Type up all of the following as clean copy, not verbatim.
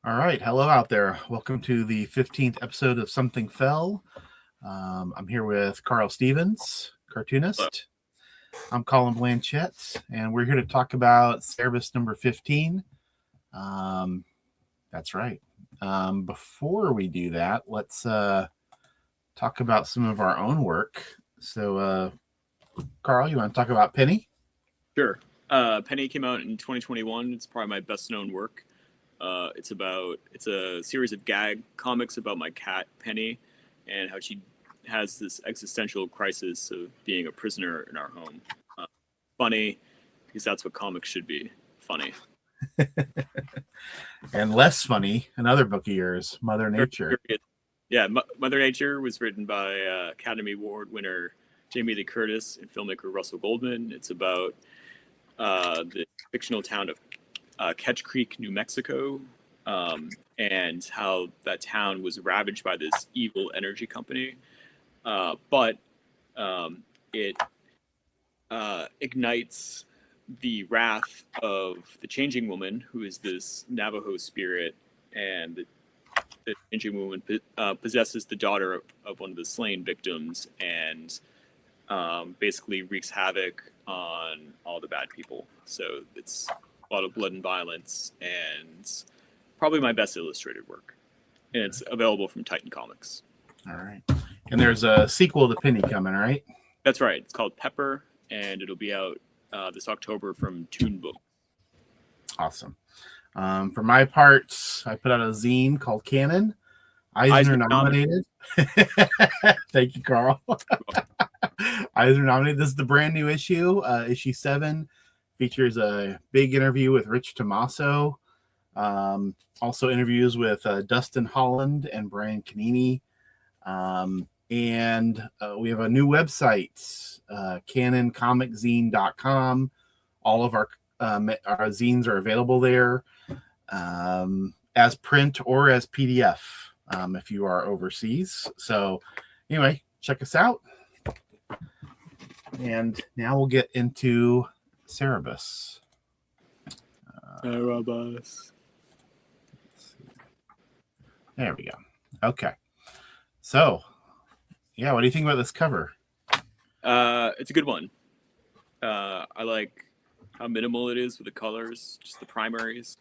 All right. Hello out there. Welcome to the 15th episode of Something Fell. I'm here with Carl Stevens, Cartoonist. I'm Colin Blanchette, and we're here to talk about Cerebus number 15. That's right. Before we do that, let's talk about some of our own work. So, Carl, you want to talk about Penny? Sure. Penny came out in 2021. It's probably my best known work. It's a series of gag comics about my cat Penny and how she has this existential crisis of being a prisoner in our home. Funny, because that's what comics should be. Funny. And less funny, another book of yours, Mother Nature. Yeah, Mother Nature was written by Academy Award winner Jamie Lee Curtis and filmmaker Russell Goldman. It's about the fictional town of Ketch Creek, New Mexico, and how that town was ravaged by this evil energy company. But it ignites the wrath of the Changing Woman, who is this Navajo spirit, and the Changing Woman possesses the daughter of one of the slain victims and basically wreaks havoc on all the bad people. So it's a lot of blood and violence, and probably my best illustrated work. And it's available from Titan Comics. All right. And there's a sequel to Penny coming, right? That's right. It's called Pepper, and it'll be out this October from Toon Book. Awesome. For my part, I put out a zine called Canon. Eisner nominated. Thank you, Carl. Eisner nominated. This is the brand new issue. Issue 7 features a big interview with Rich Tommaso. Also interviews with Dustin Holland and Brian Canini. And we have a new website, canoncomiczine.com. All of our zines are available there as print or as PDF if you are overseas. So anyway, check us out. And now we'll get into Cerebus. Cerebus. There we go. Okay. So, yeah, what do you think about this cover? It's a good one. I like how minimal it is with the colors, just the primaries,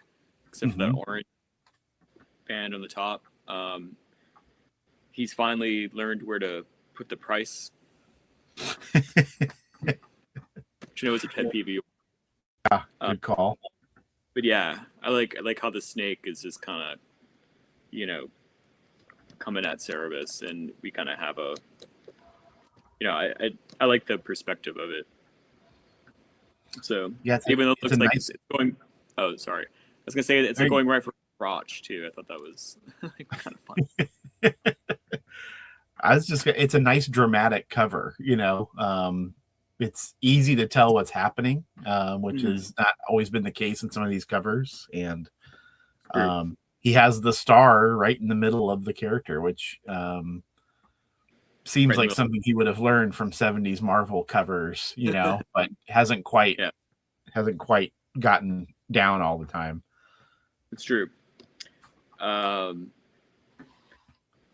except for that orange band on the top. He's finally learned where to put the price. Which you know is a pet peeve. Yeah, good call. But yeah, I like how the snake is just kind of, coming at Cerebus, and we kind of have a, I like the perspective of it. So yeah, even though it looks like it's going, oh sorry, I was gonna say it's going right for crotch too. I thought that was kind of fun. It's a nice dramatic cover, it's easy to tell what's happening, which has not always been the case in some of these covers. And he has the star right in the middle of the character, which seems like something he would have learned from 70s Marvel covers, but hasn't quite gotten down all the time. It's true.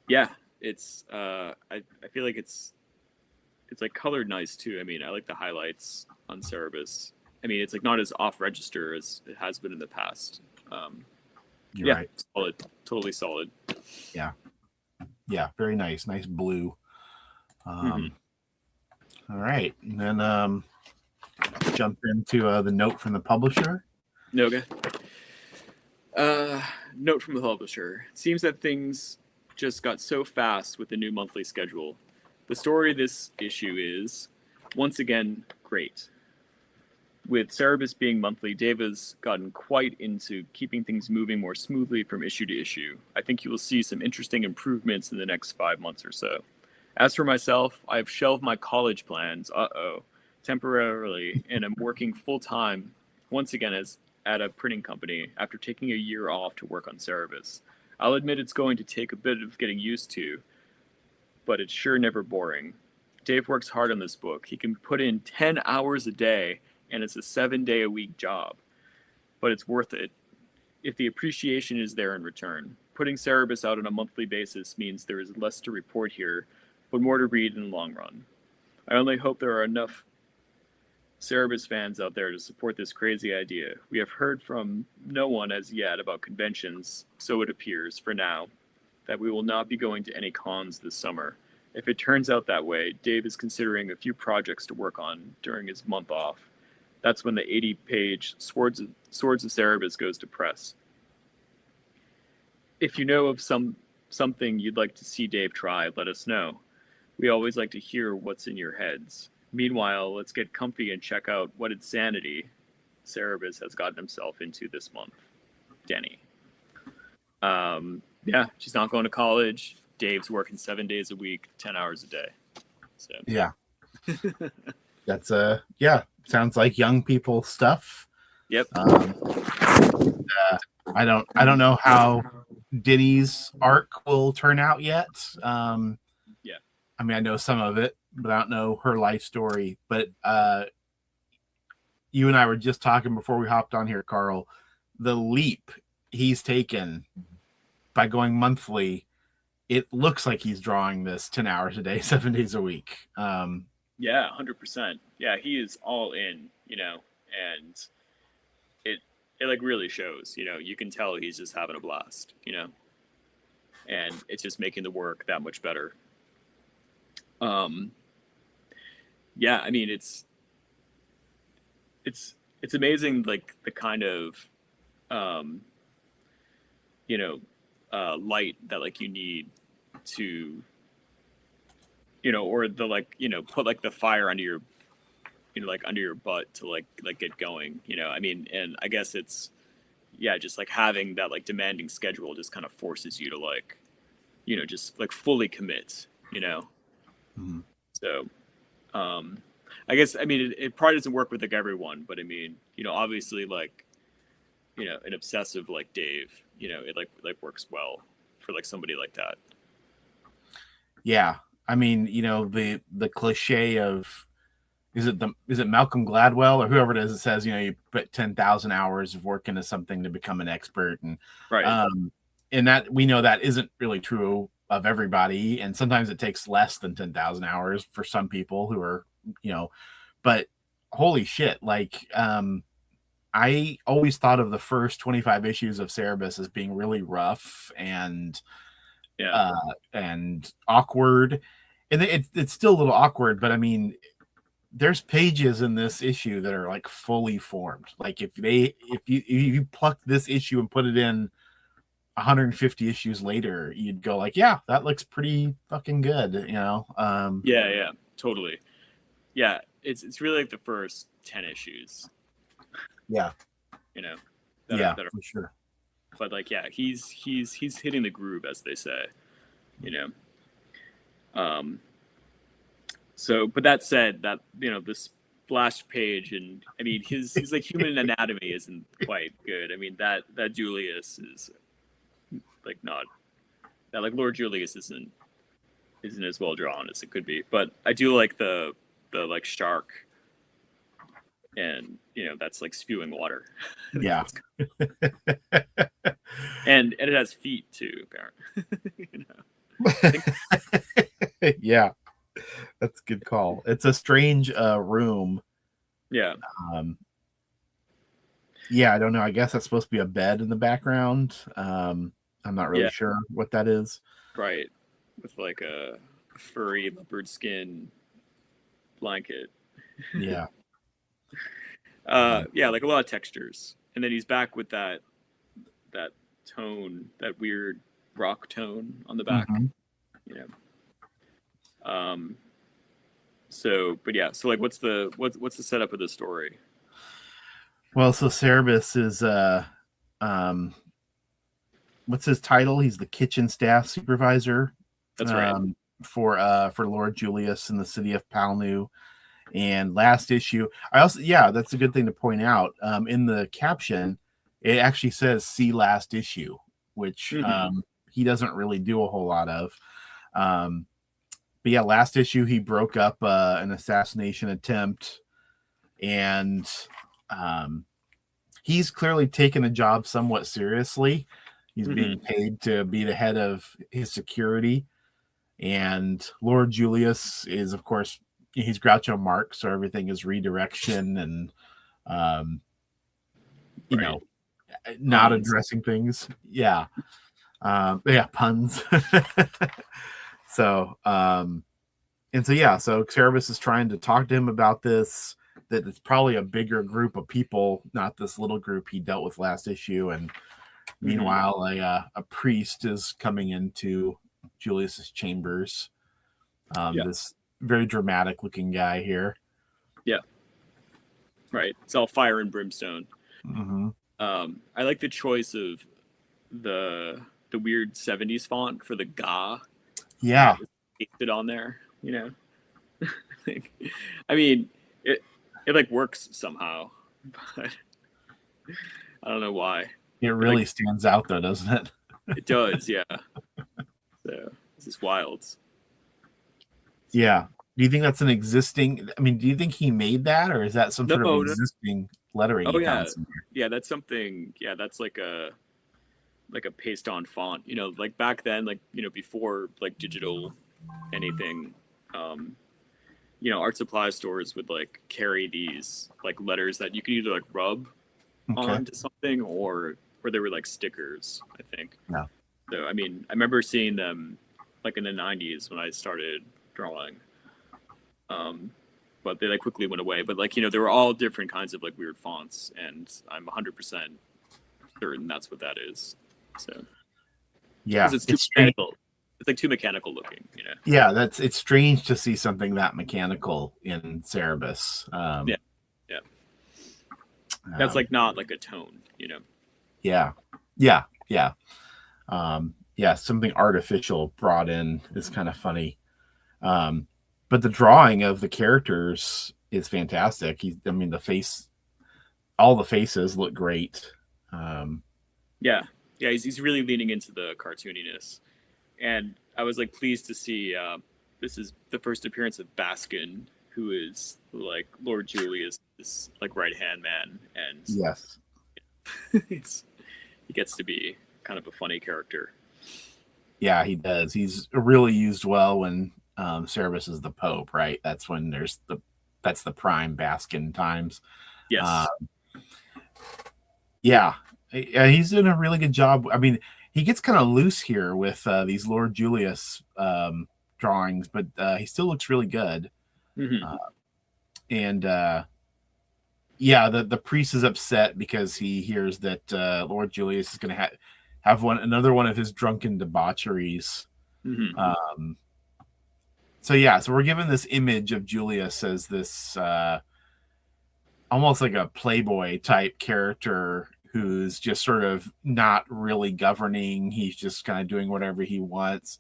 Yeah, it's I feel like it's like colored nice too. I mean, I like the highlights on Cerebus. I mean, it's like not as off register as it has been in the past. You're right. Solid, totally solid. Yeah, very nice blue. All right, and then jump into the note from the publisher. Okay. Note from the publisher. It seems that things just got so fast with the new monthly schedule. The story of this issue is, once again, great. With Cerebus being monthly, Dave has gotten quite into keeping things moving more smoothly from issue to issue. I think you will see some interesting improvements in the next 5 months or so. As for myself, I have shelved my college plans, temporarily, and I'm working full-time, once again, at a printing company after taking a year off to work on Cerebus. I'll admit it's going to take a bit of getting used to, but it's sure never boring. Dave works hard on this book. He can put in 10 hours a day, and it's a 7-day-a-week job. But it's worth it. if the appreciation is there in return. Putting Cerebus out on a monthly basis means there is less to report here, but more to read in the long run. I only hope there are enough Cerebus fans out there to support this crazy idea. We have heard from no one as yet about conventions, so it appears, for now, that we will not be going to any cons this summer. If it turns out that way, Dave is considering a few projects to work on during his month off. That's when the 80-page Swords of Cerebus goes to press. If you know of something you'd like to see Dave try, let us know. We always like to hear what's in your heads. Meanwhile, let's get comfy and check out what insanity Cerebus has gotten himself into this month. Denny. Yeah, she's not going to college. Dave's working 7 days a week, 10 hours a day. So yeah, that's sounds like young people stuff. Yep. I don't know how Denny's arc will turn out yet. Yeah. I mean, I know some of it, but I don't know her life story. But you and I were just talking before we hopped on here, Carl. The leap he's taken by going monthly, it looks like he's drawing this 10 hours a day, 7 days a week. Yeah, 100%. Yeah, he is all in, and it like really shows, you can tell he's just having a blast, and it's just making the work that much better. Yeah, I mean, it's amazing, like the kind of, light that like you need to, or the put like the fire under your, under your butt to like get going, I mean, and I guess it's, yeah, just like having that like demanding schedule just kind of forces you to like, just like fully commit, Mm-hmm. So, I guess, I mean, it probably doesn't work with like everyone, but I mean, obviously like, an obsessive like Dave, it like works well for like somebody like that. Yeah. I mean, the cliche of, is it Malcolm Gladwell or whoever it is that says, you put 10,000 hours of work into something to become an expert. And, right. And that we know that isn't really true of everybody. And sometimes it takes less than 10,000 hours for some people who are, but holy shit. Like, I always thought of the first 25 issues of Cerebus as being really rough and awkward. And it's still a little awkward, but I mean, there's pages in this issue that are like fully formed. Like if you pluck this issue and put it in 150 issues later, you'd go like, yeah, that looks pretty fucking good, Yeah, totally. Yeah, it's really like the first 10 issues. Yeah. That are, for sure. But like, yeah, he's hitting the groove, as they say, So, but that said, that this splash page, and I mean, his like human anatomy isn't quite good. I mean, that Julius is like not that like Lord Julius isn't as well drawn as it could be. But I do like the like shark, and that's like spewing water. Yeah. and it has feet too, apparently. Yeah, that's a good call. It's a strange room. Yeah. Yeah, I don't know. I guess that's supposed to be a bed in the background. I'm not really sure what that is. Right. With like a furry leopard skin blanket. Yeah. Yeah, like a lot of textures. And then he's back with that tone, that weird rock tone on the back. Mm-hmm. So, but yeah, so like what's the setup of the story? Well, so Cerebus is what's his title? He's the kitchen staff supervisor. That's right. For Lord Julius in the city of Palnu. And last issue, that's a good thing to point out. In the caption, it actually says "see last issue," which he doesn't really do a whole lot of. But yeah, last issue he broke up an assassination attempt, and he's clearly taken the job somewhat seriously. He's being paid to be the head of his security. And Lord Julius is, of course, he's Groucho Marx, so everything is redirection and, you know, not addressing things. Yeah. Puns. So, and so, yeah, so Cerebus is trying to talk to him about this, that it's probably a bigger group of people, not this little group he dealt with last issue. And meanwhile, a priest is coming into Julius's chambers. This very dramatic looking guy here. Yeah. Right. It's all fire and brimstone. Mm-hmm. I like the choice of the weird 70s font for the ga. Yeah. Pasted on there, you know. I mean, it like works somehow, but I don't know why. It really stands out though, doesn't it? It does, yeah. So this is wild. Yeah. Do you think that's an existing? I mean, do you think he made that, or is that some sort of existing lettering? Oh yeah, yeah. That's something. Yeah, that's like a paste-on font. You know, like back then, like before like digital anything. You know, art supply stores would like carry these like letters that you could either like rub onto something or they were like stickers, I think. Yeah. So I mean, I remember seeing them like in the 90s when I started drawing. But they like quickly went away. But like, there were all different kinds of like weird fonts, and I'm 100% certain that's what that is. So yeah, it's too mechanical. It's like too mechanical looking, Yeah, it's strange to see something that mechanical in Cerebus. Yeah. That's like not like a tone, Yeah. Something artificial brought in is kind of funny. But the drawing of the characters is fantastic. All the faces look great. He's really leaning into the cartooniness. And I was like pleased to see this is the first appearance of Baskin, who is like Lord Julius' like right hand man, and yes, he gets to be kind of a funny character. Yeah, he does. He's really used well when Cerebus is the Pope, right? That's when that's the prime Baskin times. Yes. He's doing a really good job. I mean, he gets kind of loose here with these Lord Julius drawings, but he still looks really good. The priest is upset because he hears that Lord Julius is going to have another one of his drunken debaucheries. So we're given this image of Julius as this almost like a playboy type character who's just sort of not really governing. He's just kind of doing whatever he wants.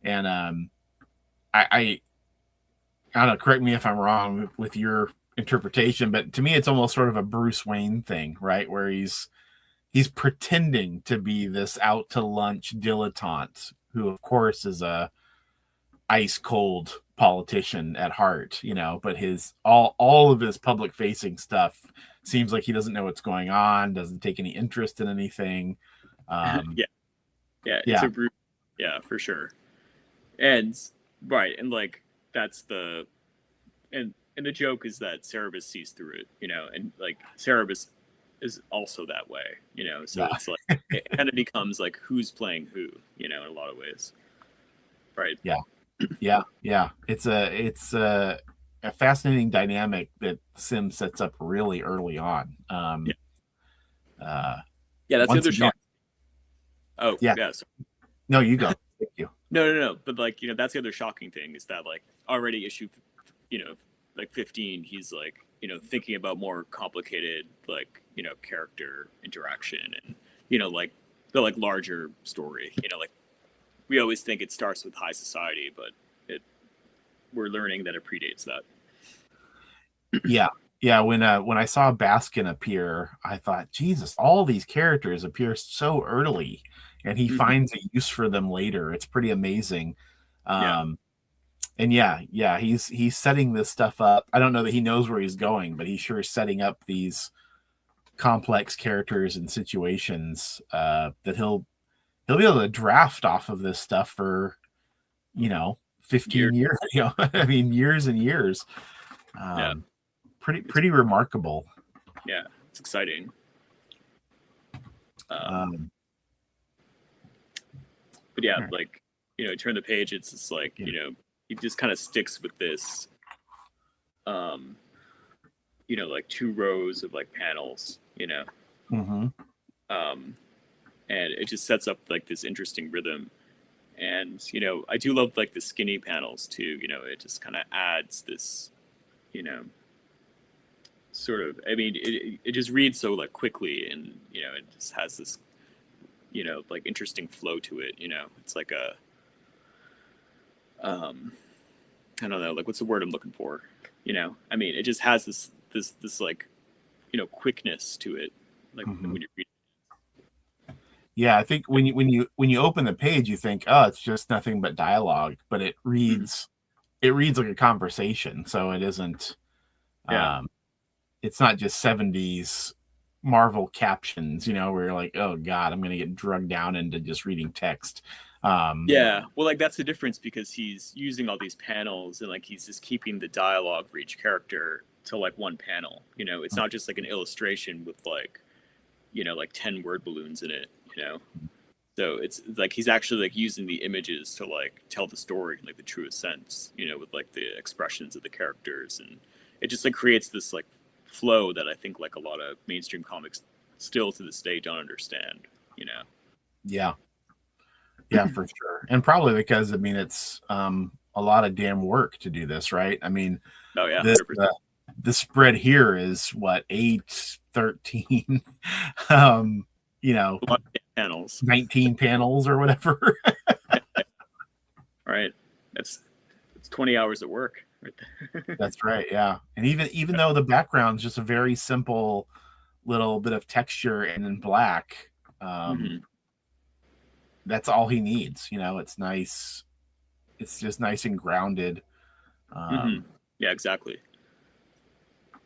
And I don't know, correct me if I'm wrong with your interpretation, but to me it's almost sort of a Bruce Wayne thing, right? Where he's pretending to be this out to lunch dilettante who of course is a ice cold politician at heart, but his all of his public facing stuff seems like he doesn't know what's going on, doesn't take any interest in anything. It's a group, for sure. And like that's the the joke is that Cerebus sees through it, and like Cerebus is also that way, so it's like it kind of becomes like who's playing who, in a lot of ways, right? It's a fascinating dynamic that Sim sets up really early on. That's the other shock. Oh yeah. No, you go. Thank you. No. But like, that's the other shocking thing is that like already issue, like 15, he's like, thinking about more complicated, like, character interaction and, like the like larger story, like we always think it starts with high society, but we're learning that it predates that. When I saw Baskin appear, I thought, Jesus, all these characters appear so early, and he finds a use for them later. It's pretty amazing. He's setting this stuff up. I don't know that he knows where he's going, but he's sure setting up these complex characters and situations that he'll be able to draft off of this stuff for 15 years. I mean, years and years. Pretty remarkable. Yeah, it's exciting. But yeah, like, turn the page, it's just like, he just kind of sticks with this, like 2 rows of like panels, Mm-hmm. And it just sets up like this interesting rhythm. And, I do love like the skinny panels too, it just kind of adds this, sort of, I mean, it just reads so like quickly, and, it just has this, like interesting flow to it, it's like a, I don't know, like what's the word I'm looking for? I mean, it just has this like, quickness to it, like when you read. Yeah, I think when you open the page, you think, oh, it's just nothing but dialogue, but it reads like a conversation. So it isn't. It's not just 70s Marvel captions, where you're like, oh God, I'm going to get drugged down into just reading text. Well, like that's the difference, because he's using all these panels, and like he's just keeping the dialogue for each character to like one panel. It's not just like an illustration with like, like 10 word balloons in it. So it's like he's actually like using the images to like tell the story in like the truest sense. With like the expressions of the characters, and it just like creates this like flow that I think like a lot of mainstream comics still to this day don't understand. Yeah, for sure. And probably because, I mean, it's a lot of damn work to do this, right? I mean, the spread here is what, 8, 13, a lot of panels, 19 panels or whatever. Right. It's 20 hours of work right there. That's right. Yeah. And even though the background's just a very simple little bit of texture and in black, that's all he needs. It's nice. It's just nice and grounded. Yeah, exactly.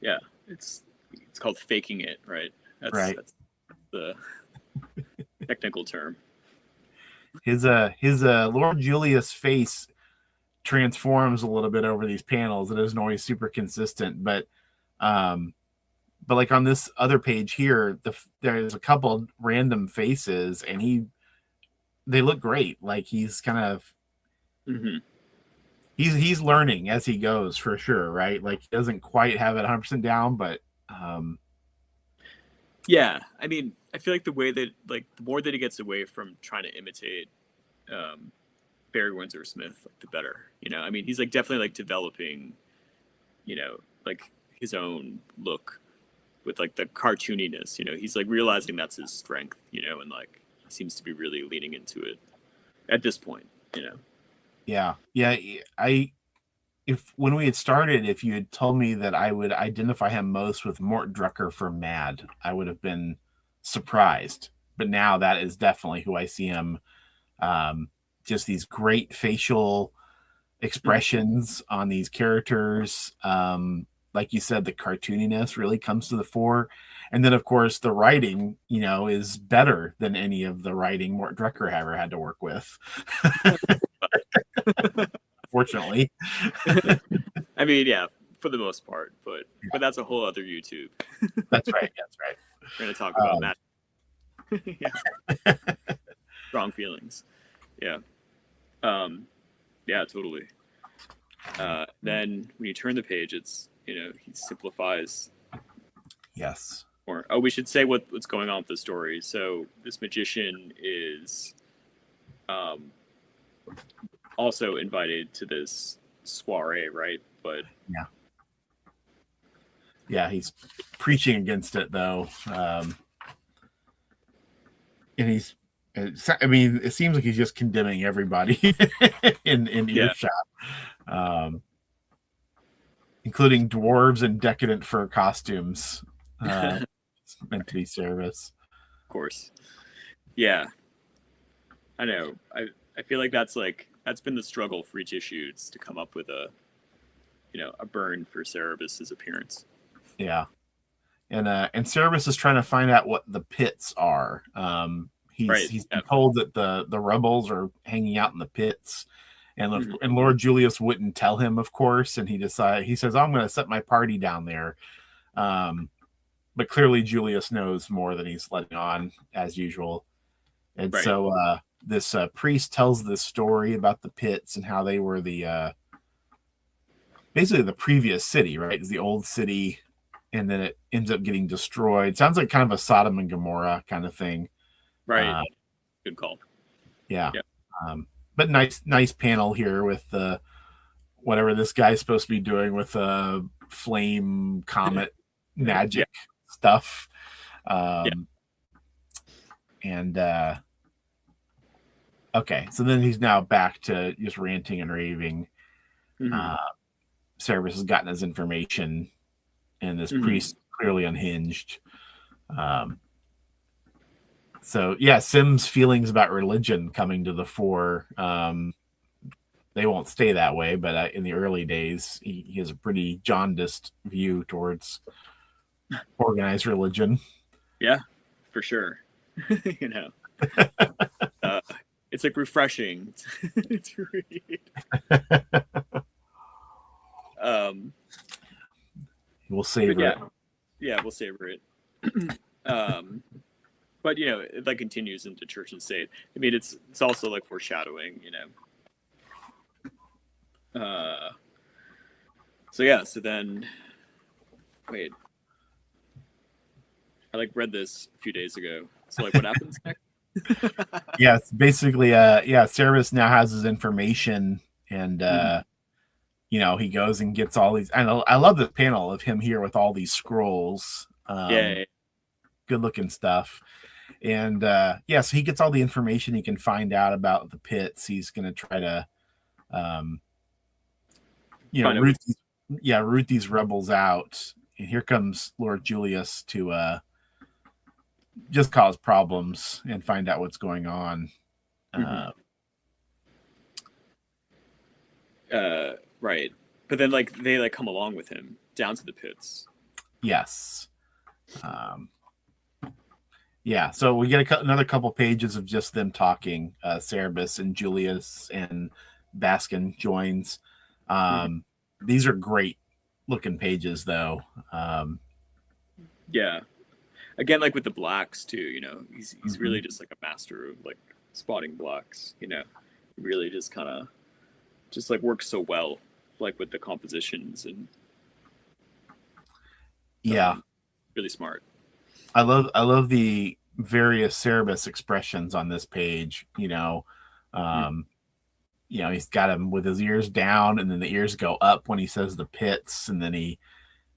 Yeah. It's called faking it, right? That's the technical term. His Lord Julius face transforms a little bit over these panels. It isn't always super consistent, but like on this other page here, there's a couple random faces, and they look great. Like he's kind of he's learning as he goes, for sure, right? Like he doesn't quite have it 100% down, but yeah, I mean, I feel like the way that, like, the more that he gets away from trying to imitate Barry Windsor Smith, like, the better. I mean, he's like definitely like developing, like his own look with like the cartooniness. He's like realizing that's his strength. And like he seems to be really leaning into it at this point. Yeah. When we had started, if you had told me that I would identify him most with Mort Drucker from Mad, I would have been surprised. But now that is definitely who I see him. Just these great facial expressions on these characters. Like you said, the cartooniness really comes to the fore. And then, of course, the writing, is better than any of the writing Mort Drucker ever had to work with. Fortunately. I mean, yeah, for the most part, but that's a whole other YouTube. That's right. We're going to talk about that. Yeah. Strong feelings. Yeah. Yeah, totally. Then when you turn the page, it's, he simplifies. Yes. Or, we should say what's going on with the story. So this magician is also invited to this soiree, right? But yeah, he's preaching against it, though. And it seems like he's just condemning everybody in earshot, including dwarves and decadent fur costumes. It's meant to be Cerebus. Of course. Yeah. I know. I feel like that's been the struggle for each issue. It's to come up with a burn for Cerebus's appearance. Yeah. and Cerebus is trying to find out what the pits are. He's been told that the rebels are hanging out in the pits, and Lord Julius wouldn't tell him, of course, and he says, I'm going to set my party down there. But clearly Julius knows more than he's letting on, as usual. And so this priest tells this story about the pits and how they were basically the previous city, right? It's the old city, and then it ends up getting destroyed. Sounds like kind of a Sodom and Gomorrah kind of thing. Right. Good call. Yeah. But nice panel here with whatever this guy's supposed to be doing with flame comet magic stuff. And okay, so then he's now back to just ranting and raving. Cerebus has gotten his information, and this priest clearly unhinged. So yeah, Sim's feelings about religion coming to the fore. They won't stay that way, but in the early days, he has a pretty jaundiced view towards organized religion. Yeah, for sure. You know, it's like refreshing to read. We'll savor it. Yeah, we'll savor it. But you know, it like continues into Church and State. I mean, it's also like foreshadowing, you know. So then, wait, I like read this a few days ago. So like, what happens next? Yeah, it's basically, Cerebus now has his information, and you know, he goes and gets all these. I love the panel of him here with all these scrolls. Good looking stuff. And so he gets all the information he can find out about the pits. He's going to try to, root these rebels out. And here comes Lord Julius to just cause problems and find out what's going on. Right. But then like they like come along with him down to the pits. Yes. So we get another couple pages of just them talking. Cerebus and Julius and Baskin joins. These are great looking pages, though. Again, like with the blacks too. You know, he's really just like a master of like spotting blacks. You know, he really just kind of just like works so well, like with the compositions and really smart. I love the various Cerebus expressions on this page. You know, he's got him with his ears down, and then the ears go up when he says the pits, and then he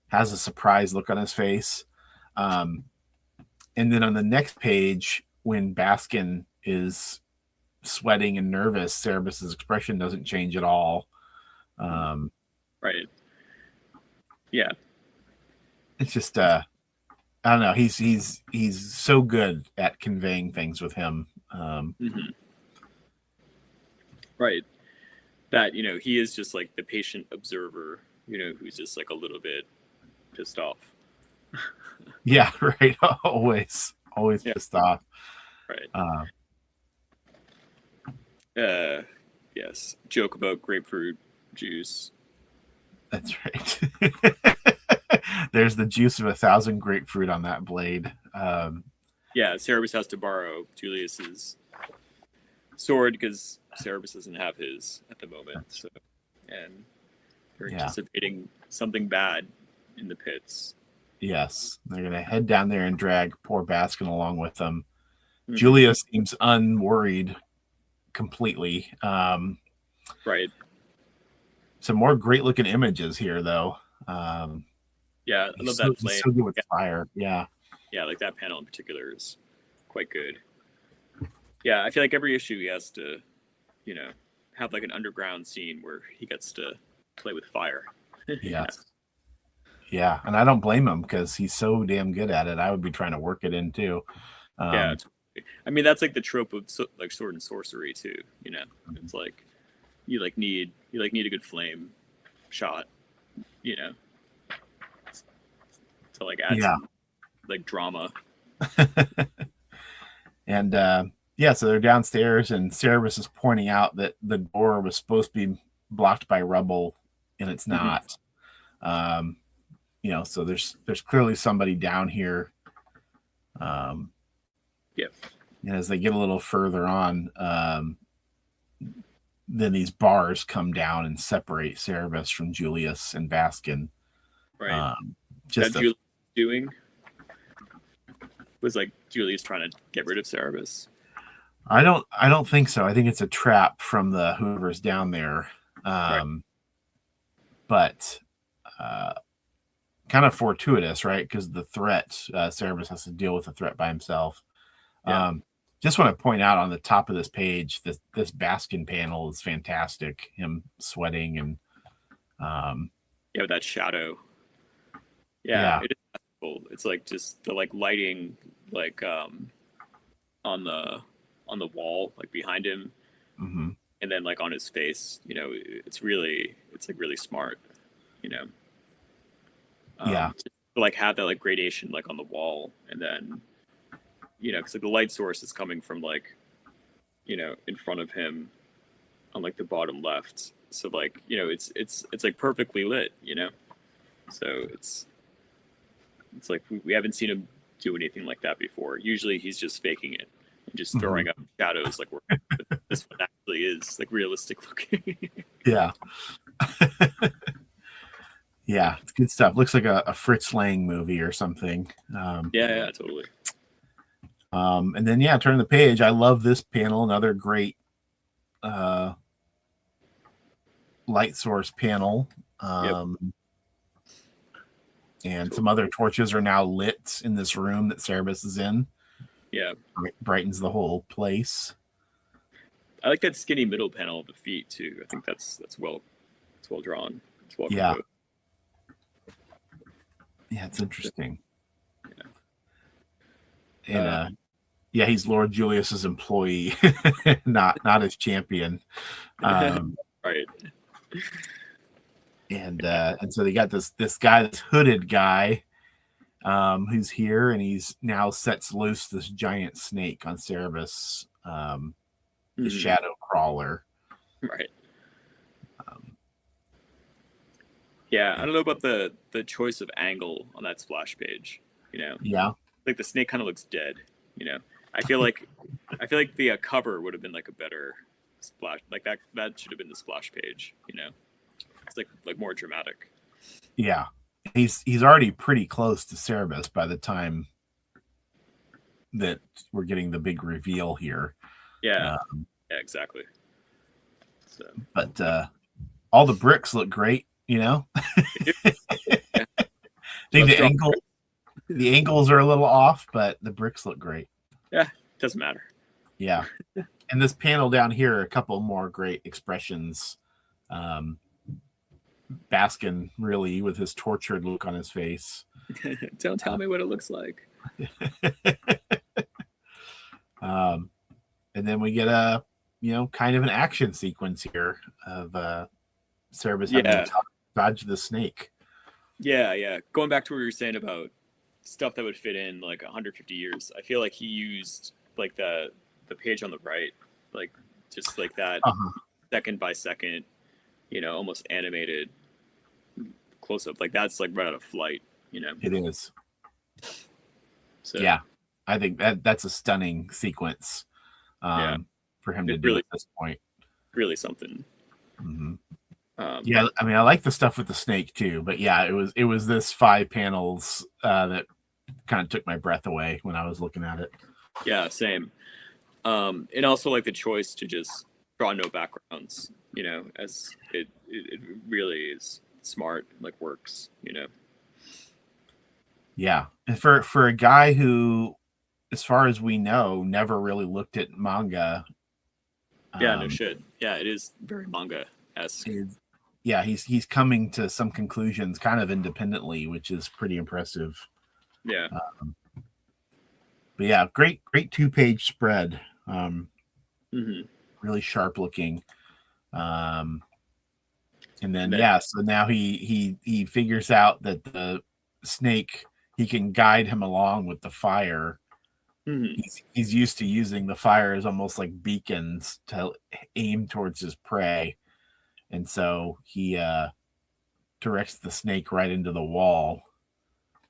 has a surprised look on his face. And then on the next page, when Baskin is sweating and nervous, Cerebus's expression doesn't change at all. Right. Yeah. It's just I don't know. He's so good at conveying things with him. Right. That, you know, he is just like the patient observer, you know, who's just like a little bit pissed off. Yeah, right. Always pissed off. Right. Yes. Joke about grapefruit juice. That's right. There's the juice of 1,000 grapefruit on that blade. Cerebus has to borrow Julius's sword because Cerebus doesn't have his at the moment. So, and they're anticipating something bad in the pits. Yes, they're gonna head down there and drag poor Baskin along with them. Julius seems unworried completely. Right. Some more great looking images here, though. I love that flame. So good with fire. Yeah, like that panel in particular is quite good. Yeah, I feel like every issue he has to, you know, have like an underground scene where he gets to play with fire. Yes. Yeah, and I don't blame him because he's so damn good at it. I would be trying to work it in too. I mean, that's like the trope of like sword and sorcery too. You know, it's like you need a good flame shot. You know, to like add like drama. And yeah, so they're downstairs, and Cerebus is pointing out that the door was supposed to be blocked by rubble, and it's not. You know, so there's clearly somebody down here. Yep. And as they get a little further on, then these bars come down and separate Cerebus from Julius and Baskin. Right. Just that Julius doing was like Julius trying to get rid of Cerebus. I don't think so. I think it's a trap from the whoever's down there. Right. But kind of fortuitous, right? Because the threat, Cerebus has to deal with the threat by himself. Yeah. Just want to point out on the top of this page, this Baskin panel is fantastic. Him sweating and yeah, with that shadow. Yeah. It is cool. It's like just the like lighting like on the wall, like behind him, and then like on his face. You know, it's like really smart. You know. To like have that like gradation like on the wall, and then you know, because like the light source is coming from like, you know, in front of him on like the bottom left, so like, you know, it's like perfectly lit, you know, so it's like we haven't seen him do anything like that before. Usually he's just faking it and just throwing up shadows like but this one actually is like realistic looking. Yeah. Yeah, it's good stuff. Looks like a Fritz Lang movie or something. Yeah, totally. And then turn the page. I love this panel. Another great light source panel. And some other torches are now lit in this room that Cerebus is in. Yeah, brightens the whole place. I like that skinny middle panel of the feet too. I think that's well drawn. It's well composed. Yeah, it's interesting. And he's Lord Julius's employee, not his champion. Right. And so they got this guy, this hooded guy, who's here, and he's now sets loose this giant snake on Cerebus, the shadow crawler. Right. Yeah, I don't know about the choice of angle on that splash page. You know. Yeah. Like the snake kind of looks dead. You know. I feel like the cover would have been like a better splash. Like that should have been the splash page. You know. It's like more dramatic. Yeah, he's already pretty close to Cerebus by the time that we're getting the big reveal here. Yeah, yeah, exactly. So, but all the bricks look great, you know. I think the angles are a little off, but the bricks look great. Yeah, doesn't matter. Yeah, and this panel down here, a couple more great expressions. Baskin really with his tortured look on his face. Don't tell me what it looks like. And then we get a kind of an action sequence here of Cerebus having to dodge the snake. Yeah. Going back to what you were saying about stuff that would fit in like 150 years, I feel like he used like the page on the right, like just like that second by second, you know, almost animated close up. Like that's like right out of Flight, you know. It is. So yeah, I think that's a stunning sequence for him to do really, at this point. Really something. Yeah, I mean, I like the stuff with the snake too, but yeah, it was this 5 panels that kind of took my breath away when I was looking at it. Yeah, same. And also like the choice to just draw no backgrounds, you know, as it really is smart, like works, you know. Yeah, and for a guy who, as far as we know, never really looked at manga. Yeah, no shit. Yeah, it is very manga-esque. Yeah, he's coming to some conclusions kind of independently, which is pretty impressive. Yeah. But yeah, great 2-page spread. Really sharp looking. And then so now he figures out that the snake he can guide him along with the fire. Mm-hmm. He's used to using the fire as almost like beacons to aim towards his prey, and so he directs the snake right into the wall.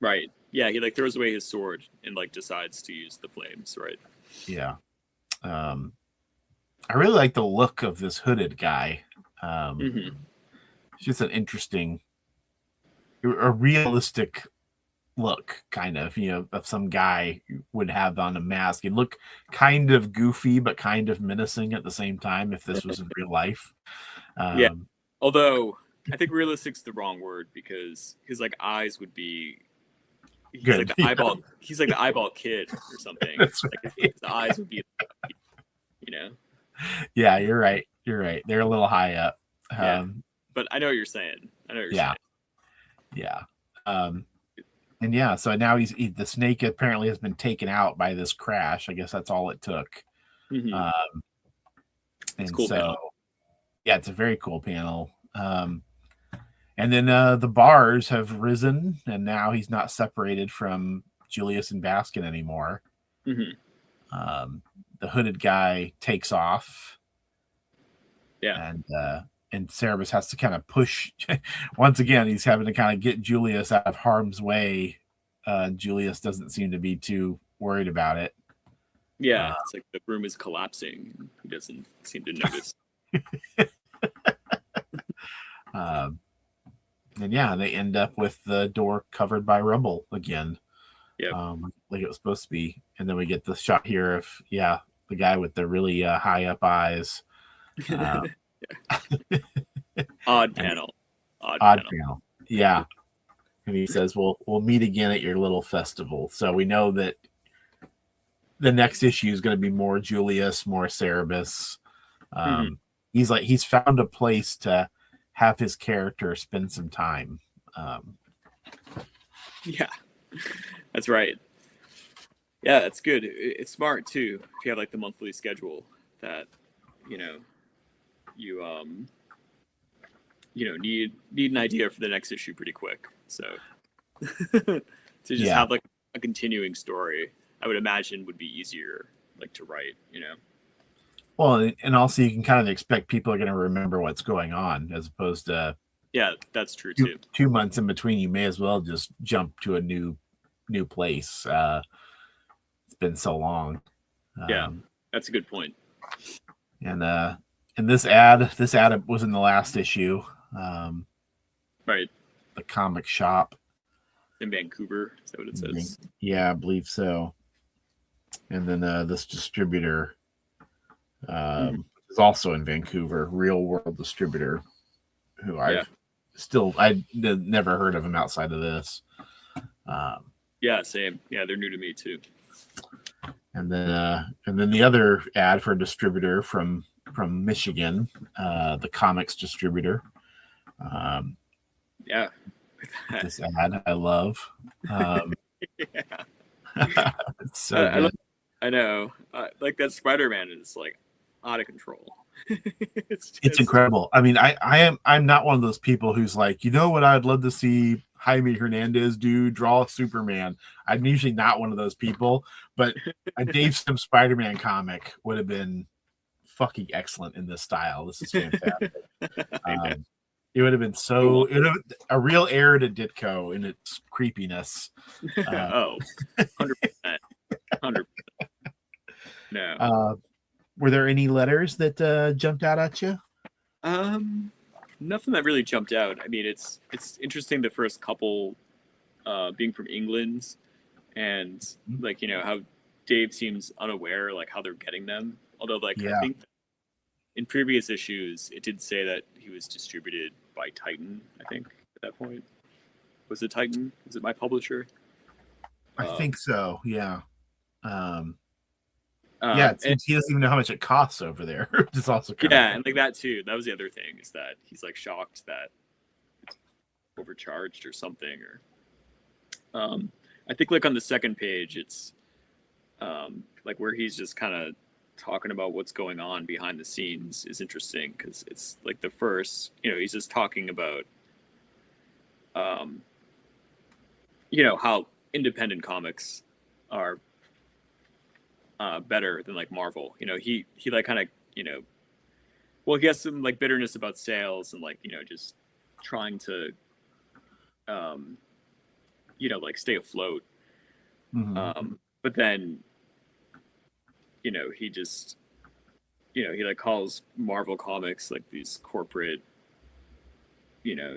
Right. Yeah, he like throws away his sword and like decides to use the flames, right? Yeah. I really like the look of this hooded guy. Mm-hmm. It's just an interesting, a realistic look, kind of, of some guy would have on a mask. He'd look kind of goofy, but kind of menacing at the same time if this was in real life. Yeah. Although I think realistic's the wrong word because his like eyes would be he's good. like the eyeball he's like the eyeball kid or something. That's right. Like his eyes would be, you know. Yeah, you're right. You're right. They're a little high up. Yeah. But I know what you're saying. Yeah. And yeah, so now the snake apparently has been taken out by this crash. I guess that's all it took. Mm-hmm. And cool so, panel. Yeah, it's a very cool panel. And then the bars have risen, and now he's not separated from Julius and Baskin anymore. Mm-hmm. The hooded guy takes off. Yeah. And Cerebus has to kind of push. Once again, he's having to kind of get Julius out of harm's way. Julius doesn't seem to be too worried about it. Yeah, it's like the room is collapsing. He doesn't seem to notice. And yeah, they end up with the door covered by rubble again. Yeah. Like it was supposed to be. And then we get the shot here of, the guy with the really high up eyes. Odd panel. Yeah. And he says, we'll meet again at your little festival. So we know that the next issue is going to be more Julius, more Cerebus. He's found a place to have his character spend some time. Yeah, that's right. Yeah, that's good. It's smart too. If you have like the monthly schedule that, you need an idea for the next issue pretty quick. So to just have like a continuing story, I would imagine would be easier like to write, Well, and also you can kind of expect people are going to remember what's going on as opposed to that's true too. 2 months in between. You may as well just jump to a new place. It's been so long. Yeah, that's a good point. And this ad was in the last issue. Right. The comic shop in Vancouver. Is that what it says? Yeah, I believe so. And then this distributor is also in Vancouver, Real World Distributor, who I'd never heard of him outside of this. Yeah, same. Yeah, they're new to me too. And then the other ad for a distributor from Michigan, the comics distributor. Yeah. This ad I love. It's so good. I know. Like that Spider-Man is like out of control. It's incredible. I mean, I'm not one of those people who's like, what I'd love to see Jaime Hernandez draw Superman. I'm usually not one of those people, but a Dave Sim Spider-Man comic would have been fucking excellent in this style. This is fantastic. It would have been a real heir to Ditko in its creepiness. 100%. 100%. No. Were there any letters that jumped out at you? Nothing that really jumped out. I mean, it's interesting the first couple being from England and like, how Dave seems unaware, like how they're getting them. Although I think in previous issues, it did say that he was distributed by Titan, I think, at that point. Was it Titan? Was it my publisher? I think so, yeah. He doesn't even know how much it costs over there. It's also and like that too. That was the other thing, is that he's like shocked that it's overcharged or something. Or I think like on the second page, it's like where he's just kind of talking about what's going on behind the scenes is interesting, because it's like the first, he's just talking about how independent comics are better than like Marvel. He like kind of well, he has some like bitterness about sales and like just trying to like stay afloat. But then he just he like calls Marvel Comics like these corporate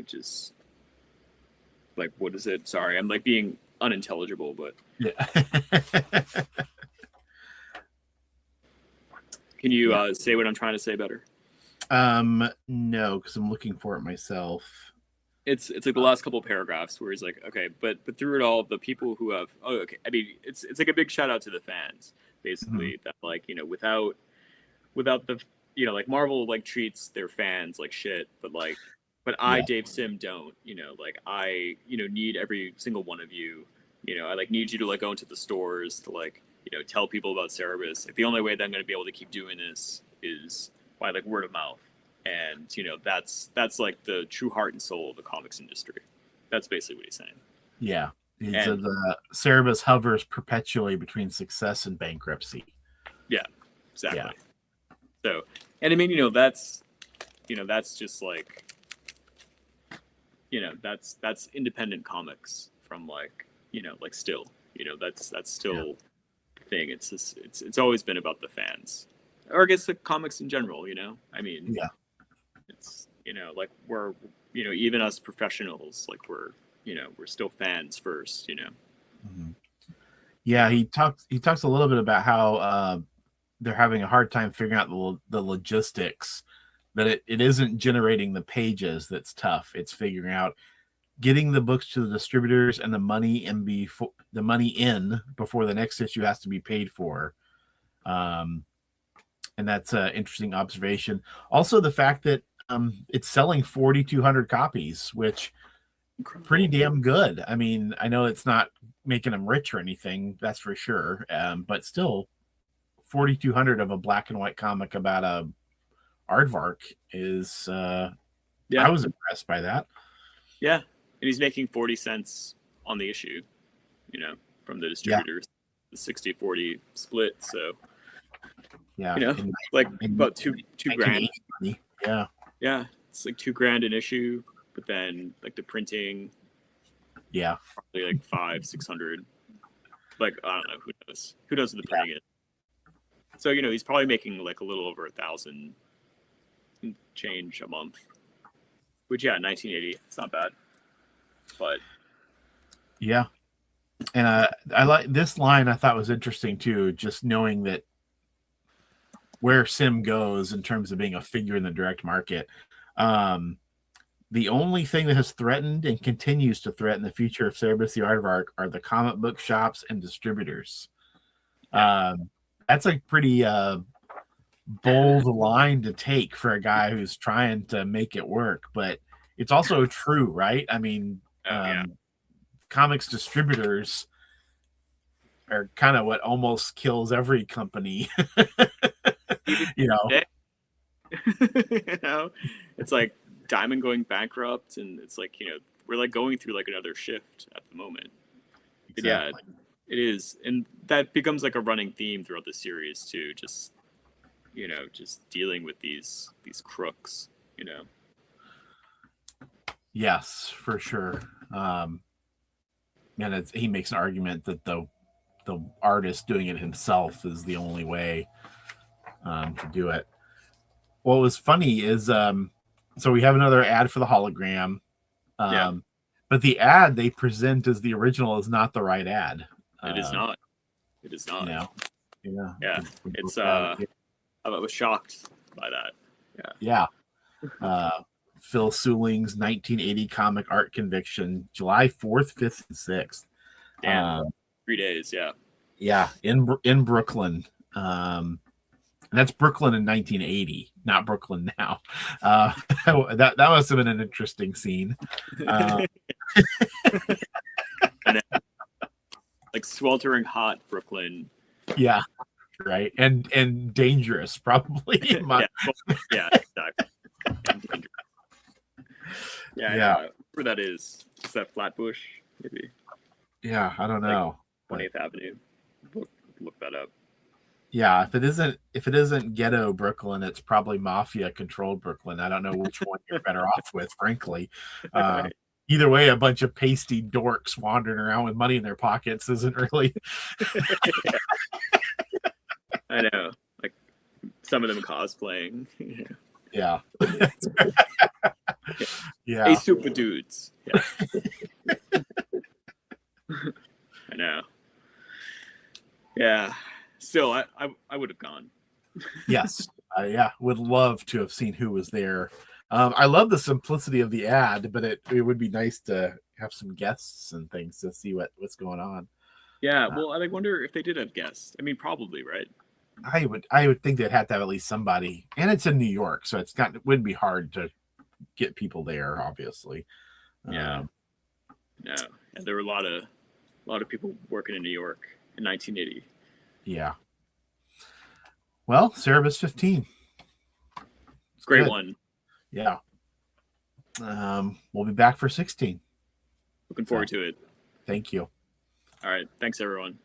just like, what is it? Sorry, I'm like being unintelligible, but yeah. Can you say what I'm trying to say better? No, because I'm looking for it myself. It's like the last couple of paragraphs where he's like, okay, but through it all, the people who have I mean, it's like a big shout out to the fans, basically, that like without the like Marvel like treats their fans like shit, but I, Dave Sim, don't. Like I need every single one of you. I like need you to like go into the stores to like tell people about Cerebus. Like the only way that I'm going to be able to keep doing this is by like word of mouth, and that's like the true heart and soul of the comics industry. That's basically what he's saying. Yeah, the Cerebus hovers perpetually between success and bankruptcy. Yeah, exactly. Yeah. So, and I mean, that's just like that's independent comics from like like still that's still the thing. It's just it's always been about the fans, or I guess the comics in general. I mean, it's like we're even us professionals, like we're still fans first. Yeah, he talks a little bit about how they're having a hard time figuring out the logistics, that it isn't generating the pages that's tough. It's figuring out getting the books to the distributors and the money in before the next issue has to be paid for. And that's an interesting observation. Also, the fact that it's selling 4,200 copies, which pretty damn good. I mean, I know it's not making them rich or anything, that's for sure. But still, 4,200 of a black and white comic about a aardvark is I was impressed by that. Yeah, and he's making 40 cents on the issue, from the distributors, the 60-40 split. So like about two grand. Yeah, it's like $2,000 an issue, but then like the printing, probably like 500-600. Like I don't know, who knows what the printing is. So he's probably making like a little over 1,000 change a month, which 1980, it's not bad. But and I like this line. I thought was interesting too, just knowing that where Sim goes in terms of being a figure in the direct market. The only thing that has threatened and continues to threaten the future of Cerebus the Aardvark are the comic book shops and distributors. That's a pretty bold line to take for a guy who's trying to make it work, but it's also true, right? I mean, comics distributors are kind of what almost kills every company. It's like Diamond going bankrupt, and it's like we're like going through like another shift at the moment. Exactly. But it is, and that becomes like a running theme throughout the series too. Just just dealing with these crooks. Yes, for sure. And he makes an argument that the artist doing it himself is the only way to do it. What was funny is so we have another ad for the hologram, but the ad they present as the original is not the right ad. It is not. It's I was shocked by that. Phil Seuling's 1980 comic art conviction, July 4th, 5th, and 6th. Damn, 3 days. In Brooklyn. And that's Brooklyn in 1980, not Brooklyn now. That must have been an interesting scene. Like sweltering hot Brooklyn. Yeah, right. And dangerous, probably. Exactly. And dangerous. Where that is. Is that Flatbush? Maybe. Yeah, I don't like know. 20th Avenue. Look that up. Yeah, if it isn't ghetto Brooklyn, it's probably mafia controlled Brooklyn. I don't know which one you're better off with, frankly. Uh, Right. Either way, a bunch of pasty dorks wandering around with money in their pockets isn't really. I know. Like some of them cosplaying. Yeah, Hey, yeah, super dudes. Yeah, I know. Yeah. Still, I would have gone. yes, yeah. Would love to have seen who was there. I love the simplicity of the ad, but it would be nice to have some guests and things to see what's going on. Yeah. Well, I wonder if they did have guests. I mean, probably, right? I would think they'd have to have at least somebody, and it's in New York, so it wouldn't be hard to get people there, obviously. Yeah. No. And there were a lot of people working in New York in 1980. Yeah. Well, Cerebus 15. It's Great good. one. Yeah. We'll be back for 16. Looking forward to it. Thank you. All right. Thanks, everyone.